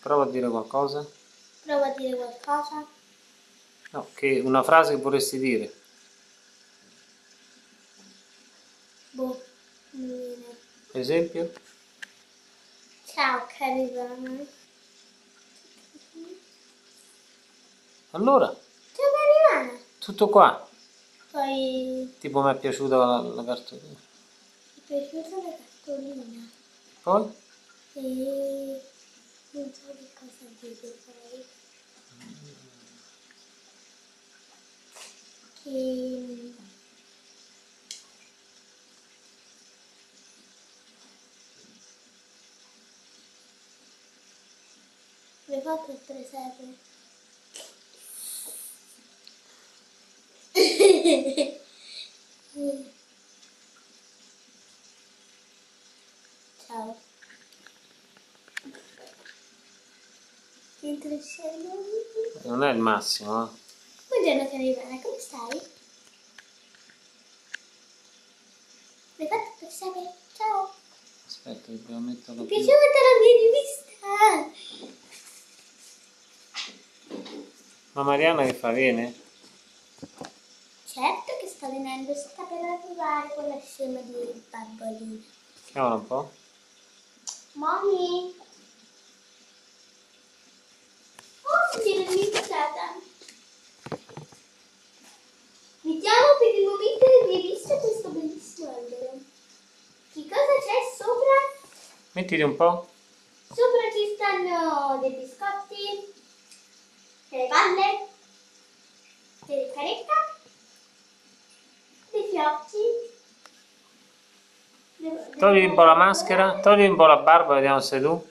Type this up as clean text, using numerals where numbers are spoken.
Prova a dire qualcosa. Prova a dire qualcosa. No, una frase che vorresti dire. Boh, non mi viene. Esempio? Ciao capitano. Allora, Ciao capitano. tutto qua. Poi Tipo mi è piaciuta la cartolina. mi è piaciuta la cartolina. Poi? E non so che cosa dire poi. Che mi hai fatto il presepe. Ciao. Che interessante. Non è il massimo, eh? Buongiorno capitano, come stai? Mi hai fatto il presepe? Ciao. Aspetta, dobbiamo metterlo Mi è più. piaciuta la mia rivista. Ma Mariana che fa? Viene? Certo che sta venendo, sta per arrivare con la scema di Barbolina. Chiamala un po'. Mommy! Oh, mi viene iniziata. Mettiamo per il momento le mie viste questo bellissimo albero. Che cosa c'è sopra? Mettiti un po'. Sopra ci stanno dei biscotti, delle palle, delle canetta, dei fiocchi. Togli un po' la maschera, togli un po' la barba, vediamo se sei tu.